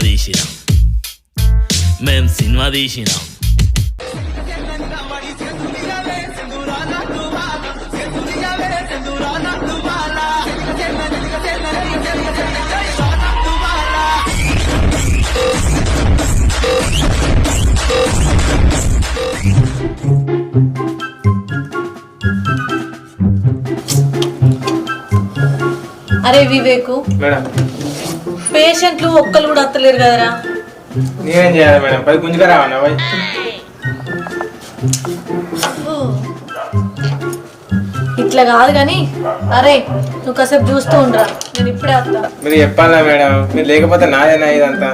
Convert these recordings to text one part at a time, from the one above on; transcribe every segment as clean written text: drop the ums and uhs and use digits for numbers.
తీసినాం, మేం సినిమా తీసినాం. అరే వివేకు, పేషెంట్లు ఒక్కరు కూడా వస్తలేరు కదరా. నేనేం చేయాలి మేడం? 10 గుంజుగా రావన్నా బాయ్. ఇట్లా కాదు కానీ, అరే నువ్వు కాసేపు చూస్తూ ఉండరా, నేను ఇప్పుడే వస్తా. మీరు చెప్పాలా మేడం? మీరు లేకపోతే నాదేనా ఇదంతా?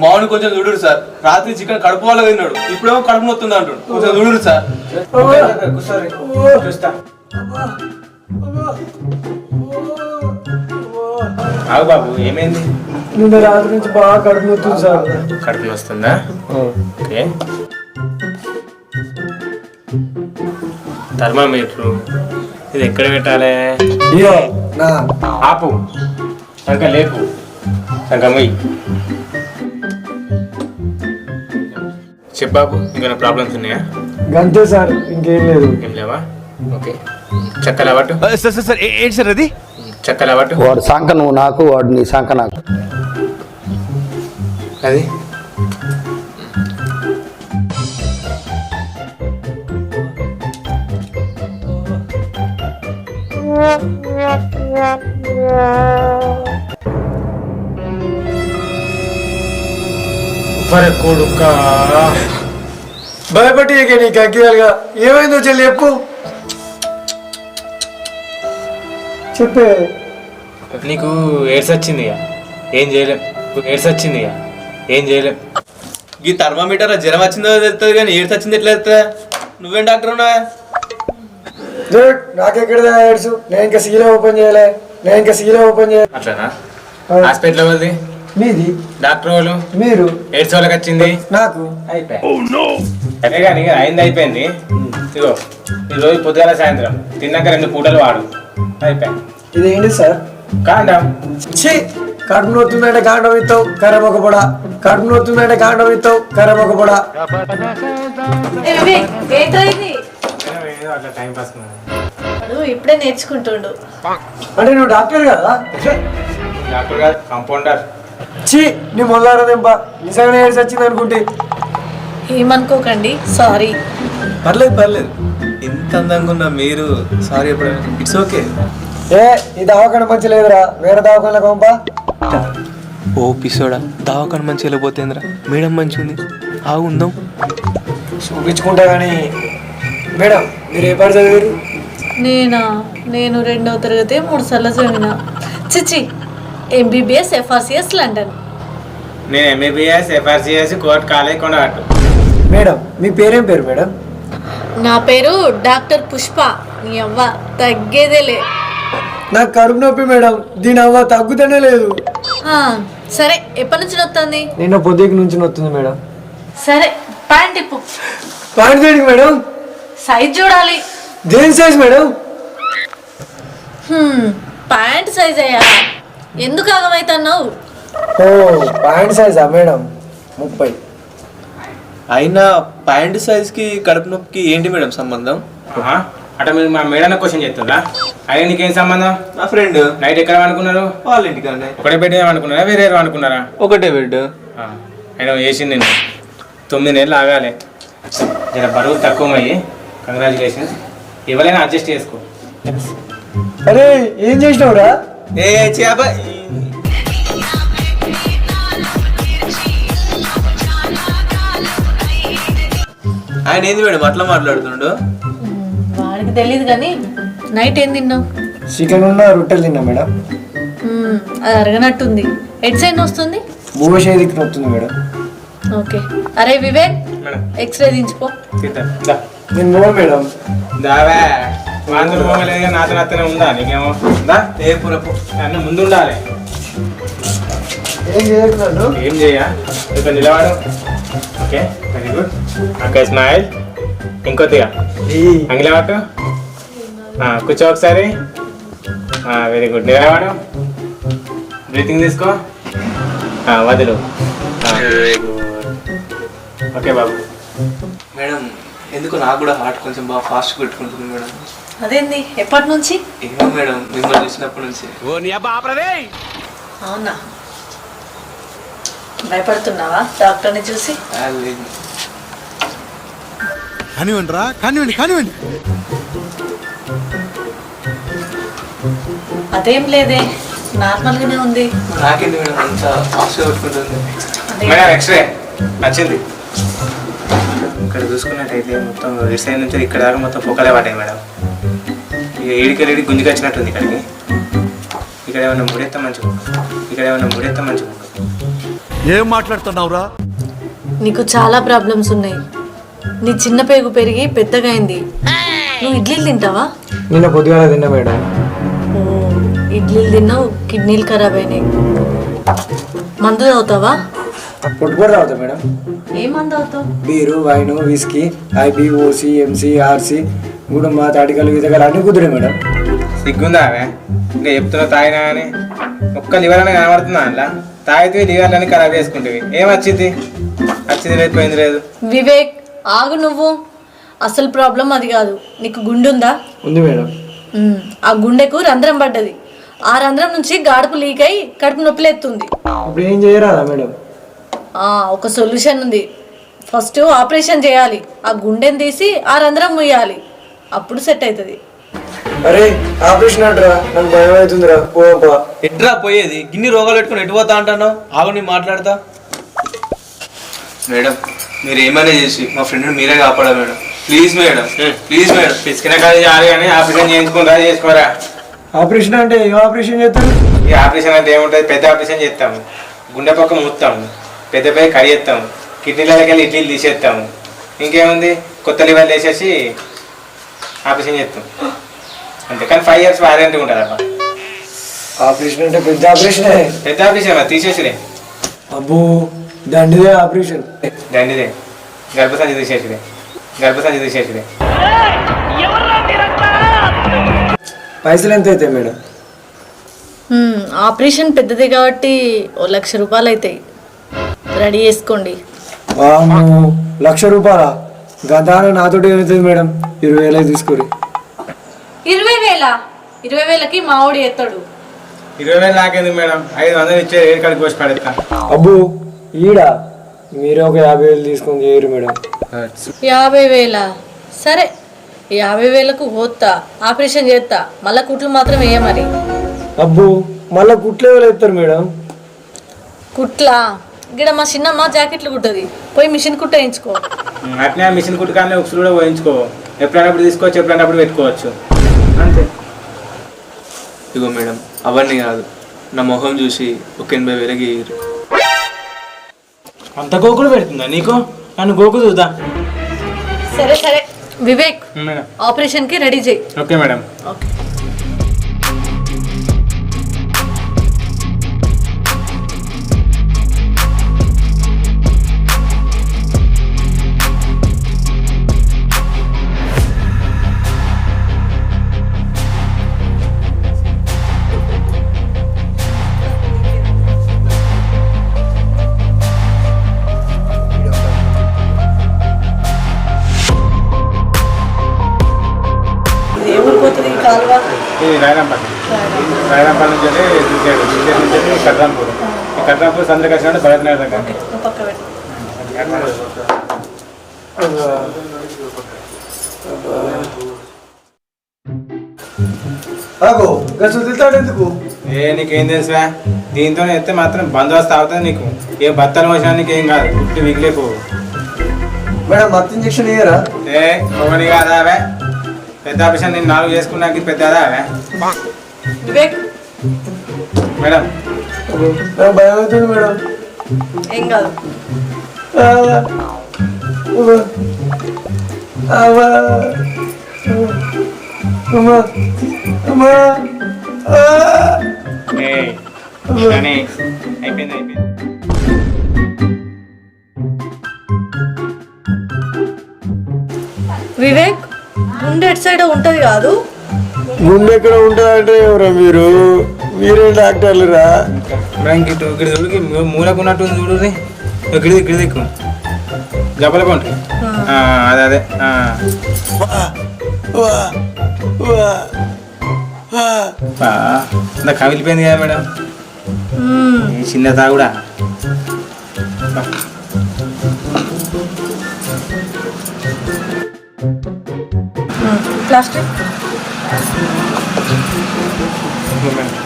మామూలు కొంచెం చూడరు సార్. రాత్రి చికెన్ కడుపు వాళ్ళ తిన్నాడు, ఇప్పుడేమో కడుపు నొత్తుంది అంటాడు. కొంచెం చూడరు సార్. ఆగు బాబు, ఏమైంది? నిన్న రాత్రి నుంచి బాగా కడుపు నొస్తుంది సార్. కడుపు వస్తుందా? ఓకే. థర్మామీటర్ ఇది ఎక్కడ పెట్టాలి? ఆపు, ఇంకా లేపు, ఇంకా మొయ్యి. చెప్పాపు, ఇంకా ప్రాబ్లమ్స్ ఉన్నాయా? గంతే సార్, ఇంకేం లేదు. ఏం లేవా? ఓకే. చక్కలా పట్టు. సార్ ఏంటి సార్ అది? చక్కలా పట్టు. వాడు సంక నువ్వు నాకు, వాడు నీ సంక నాకు. అది కొడుక భయపడి నీకు అగ్గియాలుగా ఏమైందో చెల్లి చెప్పు. చెప్పే. నీకు ఎయిడ్స్ వచ్చింది, ఏం చేయలేం. ఎయిడ్స్ వచ్చింది, ఏం చేయలేం. ఈ థర్మామీటర్ జ్వరం వచ్చిందో తెలుస్తుంది కానీ ఏడ్స్ వచ్చింది ఎట్లా తెలుస్తుందా? నువ్వేం డాక్టర్ ఉన్నావా? నాకెక్కడ ఏడ్సు? నేను ఇంకా సీలో ఓపెన్ చేయలే. అట్లనా? హాస్పిటల్ వాళ్ళది మీది, డాక్టర్ వాళ్ళు మీరు. ఎయిడ్స్ వాళ్ళకి వచ్చింది నాకు. అదే కానీ అయింది, అయిపోయింది. ఇగో ఈ రోజు పొద్దుగాల సాయంత్రం తిన్నాక 2 పూటలు వాడు, అయిపోయింది. ఇదేంటి సార్? కాండం. కడుపు నొత్తుందంటే కాండం ఇస్తావు, కర్రమొక పొడ. కడుపు నొత్తుందంటే కాండం ఇస్తావు, కర్రమొక పొడ. అట్లా టైం పాస్ ఇప్పుడే నేర్చుకుంటుండు. అంటే నువ్వు డాక్టర్ కదా? డాక్టర్ కాదు, కాంపౌండర్. నీ మొదలారదెంప నిజంగానే ఏడ్స్ వచ్చింది అనుకుంటే. ఏమనుకోకండి, సారీ. పర్లేదు. ఎంత అందంగా ఉన్నా మీరు సారీ ఎప్పుడు? It's okay. ఈ దవాఖాన మంచి లేదురా, వేరే దవాఖానలో పంప. ఓ పిసోడా, దవాఖాన మంచి వెళ్ళిపోతేంద్రా, మేడం మంచి ఉంది. ఉందాం, చూపించుకుంటా కానీ. మేడం మీరు ఏ పాటు చదివారు? నేను 2వ తరగతి 3 సార్లు చదివిన. చిచి, MBBS FRCS లండన్. నేను MBBS FRCS కోర్ట్ కాలేజ్ కొండగట్టు. మేడం మీ పేరేం పేరు మేడం? నా పేరు డాక్టర్ పుష్ప. నీ అవ్వ తగ్గేదేలే. నాకు కడుపు నొప్పి మేడం, దీని అవ్వ తగ్గుతూనే లేదు. సరే, ఎప్పటి నుంచి నొత్తుంది? నిన్న పొద్దుకి నుంచి నొత్తుంది మేడం. సరే, ప్యాంట్ ఇప్పు. ప్యాంట్ దేనికి మేడం? సైజ్ చూడాలి. దేని సైజ్ మేడం? ప్యాంట్ సైజ్ అయ్యా, ఎందుకు ఆగమైతున్నావు? ఓ ప్యాంట్ సైజా మేడం? 30. అయినా ప్యాంట్ సైజ్కి కడుపు నొప్పికి ఏంటి మేడం సంబంధం? అట్లా మీరు మా మేడం క్వశ్చన్ చేస్తుందా? అదే నీకేం సంబంధం? నా ఫ్రెండ్. నైట్ ఎక్కడ అనుకున్నారు? వాళ్ళ ఇంటికన్నా. ఒకటే బెడ్ అనుకున్నారా, వేరే అనుకున్నారా? ఒకటే బెడ్. ఆయన వేసింది 9 నెలలు ఆగాలి. జర బరువు తక్కువ అయ్యి. కంగ్రాచులేషన్స్. ఎవరైనా అడ్జస్ట్ చేసుకో. అరే ఏం చేసినావురా? ఏ చేప ఆయన ఏంది మేడం అట్లా మాట్లాడుతుండు? వాడికి తెలియదు కానీ నైట్ ఏం తిన్నావు? చికెన్ ఉన్న రొట్టెలు తిన్నా మేడం. అది అరగనట్టుంది. ఎట్ సైడ్ వస్తుంది? భూషే దిక్కు వస్తుంది మేడం. ఓకే. అరే వివేక్, మేడం ఎక్స్రే దించుకో. నేను మో మేడం. దావే వాంతులు పోగలేదు నాతో నాతోనే ఉందా నీకేమో? దా ఏ పురపు అన్న ముందు ఉండాలి. ఏం చేయట్లేదు. ఏం చెయ్యా ఇక్కడ నిలవాడు. Okay very good. Okay smile. ఇంకొద్దిగా అంగిలవాటు. కూర్చో ఒకసారి. Very good. నిలవాడు. బ్రీతింగ్ తీసుకో. వదులు. ఓకే బాబు. మేడం ఎందుకు నాకు కూడా హార్ట్ కొంచెం బాగా ఫాస్ట్ కొట్టుకుంటుంది మేడం. అదేంది, ఎప్పటి నుంచి? ఏమో మేడం మిమ్మల్ని చూసినప్పటి నుంచి. అవునా, భయపడుతున్నావా డాక్టర్ని చూసి? లేదు. కానివ్వండి రా, కానివ్వండి. అదేం లేదే, నార్మల్గానే ఉంది. నాకేంటి మేడం అంత ఫాస్ట్ కొట్టుకుంటుంది? మేడం ఎక్స్రే వచ్చింది. ఇక్కడ చూసుకున్నట్టయితే మొత్తం ఇటు సైడ్ నుంచి ఇక్కడ దాకా మొత్తం పొక్కలే పడ్డాయి మేడం. ఇక ఏడికెళ్ళి గుంజుకి వచ్చినట్టుంది ఇక్కడికి. ఇక్కడ ఏమన్నా ముడెత్తా మంచిగా ఏం మాట్లాడుతున్నావురా? నీకు చాలా ప్రాబ్లమ్స్ ఉన్నాయి. నీ చిన్న పేగు పెరిగి పెద్దగా అయింది. నువ్వు ఇడ్లీలు తింటావా? నిన్న పొద్దుగాల తిన్నా మేడం. ఓ, ఇడ్లీలు తిన్నావు, కిడ్నీలు ఖరాబ్ అయినాయి. మందు తాగుతావా? పొట్టుబడి తాగుతా మేడం. ఏ మందు తాగుతావు? Beer, wine, whisky, IP, OC, MC, RC, గుడుంబ, తాటికలు, ఈతకాలు అన్నీ కుదిరే మేడం. సిగ్గుందా ఆమె? ఇంకా చెప్తున్నా తాగినా అని. ఒక్క లివర్ అని కనబడుతుందా అందులో? తాగితే లివర్లని ఖరాబ్ చేసుకుంటుంది. ఏం వచ్చింది లేదు, పోయింది లేదు. వివేక్ ఆగు నువ్వు. అసలు ప్రాబ్లం అది కాదు. నీకు గుండె ఉందా? ఉంది మేడం. ఆ గుండెకు రంధ్రం పడ్డది. ఆ రంధ్రం నుంచి గాడుపు లీక్ అయి కడుపు నొప్పి లేస్తుంది. ఇప్పుడు ఏం చేయరాదా మేడం? ఒక సొల్యూషన్ ఉంది. ఫస్ట్ ఆపరేషన్ చేయాలి. ఆ గుండెని తీసి ఆ రంధ్రం ముయ్యాలి. అప్పుడు సెట్ అవుతుంది. అరే ఆపరేషన్ అంటారా? నాకు భయం అవుతుందిరా. పోపా ఎట్రా పోయేది? గిన్ని రోగాలు పెట్టుకుని ఎటు పోతా అంటున్నావు? ఆగు నేను మాట్లాడతా. మేడం మీరు ఏమైనా చేసి మా ఫ్రెండ్ని మీరే కాపాడా madam. Please madam, please madam. పిసికిన కాదు చాలు కానీ ఆపరేషన్ చేసుకోరా. ఆపరేషన్ అంటే ఏం ఆపరేషన్ చేస్తారు? ఈ ఆపరేషన్ అంటే ఏముంటుంది? పెద్ద ఆపరేషన్ చేస్తాము. గుండె పక్క మూస్తాము, పెద్దపై కడిగేస్తాము, కిడ్నీలకి వెళ్ళి ఇడ్లీలు తీసేస్తాము. ఇంకేముంది, కొత్త లివర్లు వేసేసి ఆపరేషన్ చేస్తాం అంతే. కానీ 5 years వారంటీ ఉంటుంది అబ్బా. ఆపరేషన్ అంటే పెద్ద ఆపరేషనే. పెద్ద ఆపరేషన్ తీసేసిరే. అబ్బో దండిదే ఆపరేషన్. దండిదే. గర్భసంచి తీసేసిరే. పైసలు ఎంత అవుతాయి మేడం? ఆపరేషన్ పెద్దది కాబట్టి 1,00,000 రూపాయలు అవుతాయి. రెడీ చేసుకోండి. ₹1,00,000? గదాన నాతోటి ఏమవుతుంది మేడం? 20,000 తీసుకోరు. 20,000కి మావుడు ఎత్తాడు. 20,000 నాకేందుకు మేడం? 500 ఇచ్చే ఏడు కాడికి కోసి పడేస్తా. అబ్బో ఈడా మీరే ఒక 50,000 తీసుకొని చేయరు మేడం. 50,000? సరే, 50,000కు పోతా, ఆపరేషన్ చేస్తా. మళ్ళా కుట్లు మాత్రం వేయమని. అబ్బో మళ్ళీ కుట్లు ఎవరు ఎత్తారు మేడం? కుట్లా? ఇక్కడ మా చిన్నమ్మ జాకెట్లు కుట్టది. పోయి మిషన్ కుట్ట వేయించుకో. అట్నే మిషన్ కుట్టుకానే ఉక్సులు కూడా పోయించుకో. ఎప్పుడైనప్పుడు తీసుకోవచ్చు, ఎప్పుడైనప్పుడు పెట్టుకోవచ్చు అంతే. ఇగో మేడం అవన్నీ కాదు, నా మొహం చూసి ఒక 80,000కి ఇయ్యరు. అంత గోకులు పెడుతుందా నీకు? నన్ను గోకు చూద్దా. సరే వివేక్, మేడం ఆపరేషన్కి రెడీ చేయి. Okay madam. ఓకే. ఇది రాయరాంపల్లి నుంచి నుంచి కట్రాంపూర్. ఈ కట్రాంపూర్ సందరికి వచ్చినట్టు భరతనగర్ దగ్గర. ఆగో గసులు తింటాడు ఎందుకు? నీకేం తెలుసురా, దీంతో ఎత్తే మాత్రం బందోబస్తు అవుతుంది నీకు. ఏ బత్తలు మోసినా నీకు ఏం కాదు, పుట్టి మిగిలిపోవు. మేడం మత్తు ఇంజక్షన్ ఇయ్యరా? ఒకటి కాదా అవే పెద్ద ఆపరేషన్ నేను 4 చేసుకున్నాక పెద్దదా అవే. వివేక్ మేడం నాకు భయం అవుతుంది మేడం. ఏం కాదు. అయిపోయింది. వివేక్ గుండె ఎటు సైడ్ ఉంటది కాదు. గుండె ఎక్కడ ఉంటుందంటే ఎవరా మీరు? మీరే డాక్టర్లు రా. ఇక్కడ చూడుకి మూలకున్నట్టు చూడు, గిడి దిక్కు జబ్బల కొంట అదే అంత కమిలిపోయింది కదా మేడం. చిన్న తాగుడా ప్లాస్టిక్ అయిపోయింది.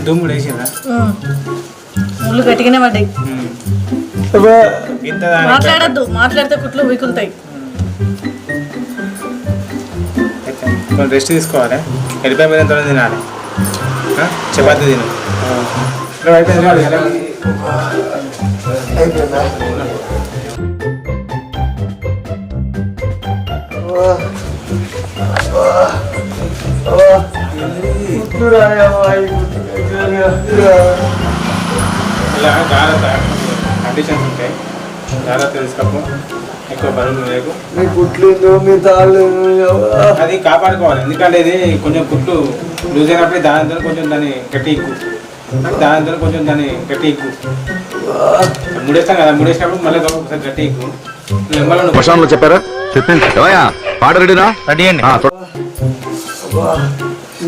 దుమ్ముడు వేసిందా? ముళ్ళు గట్టిగానే పడ్డాయి. ఇంత మాట్లాడద్దు, మాట్లాడితే కుట్లు వీకులుతాయి. కొంచెం రెస్ట్ తీసుకోవాలి. వెళ్ళిపోయి మీద ఎంత తినాలి, చపాతి తిను. అయిపోయింది. ఇలా జాగ్రత్త, కండిషన్స్ ఉంటాయి, జాగ్రత్త తీసుకోకు. ఎక్కువ బరువు లేకు. మీ కుట్లు మీ తాళ్ళు అది కాపాడుకోవాలి. ఎందుకంటే ఇది కొంచెం కుట్లు లూజ్ అయినప్పుడు దాని కొంచెం దాన్ని గట్టి ఎక్కువ, దాన్ని గట్టి ఎక్కువ. ముడేస్తాం కదా, ముడేసినప్పుడు మళ్ళీ ఒకసారి గట్టి ఎక్కువ. చెప్పారా? చెప్పింది పాట రెడీనా? రెడీ అండి.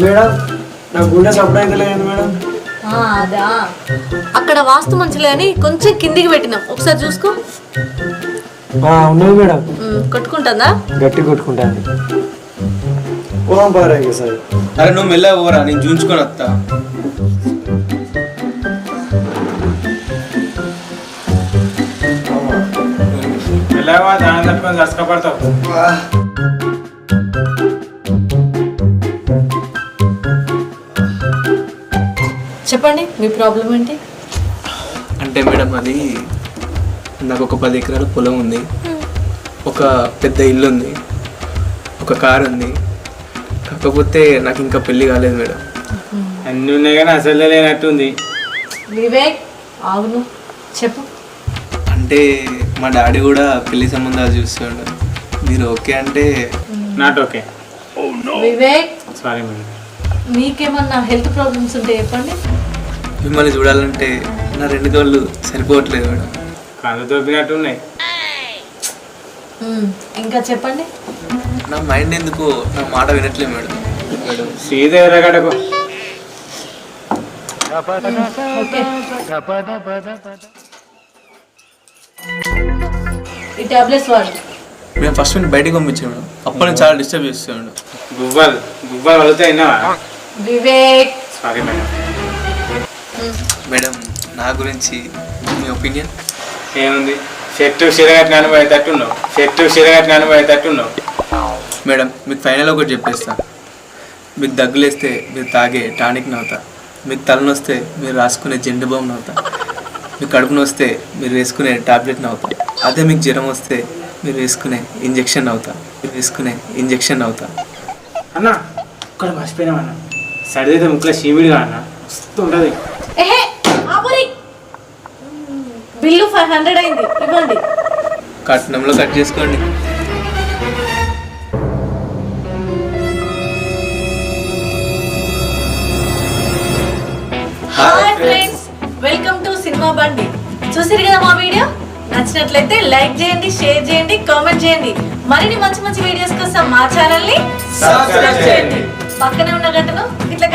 మేడం నా గుండె సప్లై అయితే లేదు మేడం. అదా అక్కడ వాస్తు మంచిలే అని కొంచెం కిందికి పెట్టినాం, ఒకసారి చూసుకో. ఉన్నది మేడం. కొట్టుకుంటుందా? గట్టి కొట్టుకుంటాను. ఓం పారాయి సార్. అరే నువ్వు మెల్లగా పోరా, నేను చూంచుకొని వస్తా. వెళ్ళావా దాని తట్టుకొని కష్టపడతావు. చెప్పండి మీ ప్రాబ్లం ఏంటి? అంటే మేడం అది నాకు ఒక 10 ఎకరాల పొలం ఉంది, ఒక పెద్ద ఇల్లు ఉంది, ఒక కారు ఉంది. కాకపోతే నాకు ఇంకా పెళ్ళి కాలేదు మేడం. అన్నీ ఉన్నాయి కానీ అసలు లేనట్టుంది. వివేక్ అవును చెప్పు. అంటే మా డాడీ కూడా పెళ్లి సంబంధాలు చూస్తాడు. మీరు ఓకే అంటే? Not okay. Vivek sorry madam. మీకేమన్నా హెల్త్ ప్రాబ్లమ్స్ ఉంటే చెప్పండి. మిమ్మల్ని చూడాలంటే నా 2 కళ్ళు సరిపోవట్లేదు మేడం. కళ్ళు దొబ్బినట్టు ఉన్నాయి. ఇంకా చెప్పండి. నా మైండ్ ఎందుకో నా మాట వినట్లేదు మేడం. సీదా ఎరగడకు. ఈ టాబ్లెట్స్ వాడు. మేము ఫస్ట్ నుంచి బయటకు పంపించాం మేడం. అప్పటి నుంచి చాలా డిస్టర్బ్ చేస్తాడు. గువ్వలు వలుతాయి. Vivek sorry madam. మేడం నా గురించి మీ ఒపీనియన్ ఏముంది? చెట్టు సిరగట్టిన అనుభవేటట్టున్నావు. మేడం మీకు ఫైనల్ ఒకటి చెప్పేస్తా. మీకు దగ్గులేస్తే మీరు తాగే టానిక్ నవ్వుతా, మీకు తలనొస్తే మీరు రాసుకునే జెండు బామ్ నవ్వుతా, మీకు కడుపు నొస్తే మీరు వేసుకునే టాబ్లెట్ నవ్వుతా, అదే మీకు జ్వరం వస్తే మీరు వేసుకునే ఇంజెక్షన్ అవుతా. అన్న ఇక్కడ మర్చిపోయినావు అన్న, సరిదైతే ముక్కల షీమిడిగా అన్న వస్తుంటుంది. బిల్లు 500 అయింది, ఇవ్వండి. కట్నంలో కట్ చేసుకోండి. బండి. చూసిరు కదా మా వీడియో, నచ్చినట్లయితే లైక్ చేయండి, షేర్ చేయండి, కామెంట్ చేయండి. మరిన్ని మంచి మంచి వీడియోస్ కోసం మా ఛానల్ ని సబ్స్క్రైబ్ చేయండి. పక్కనే ఉన్న గంటను ఇట్లా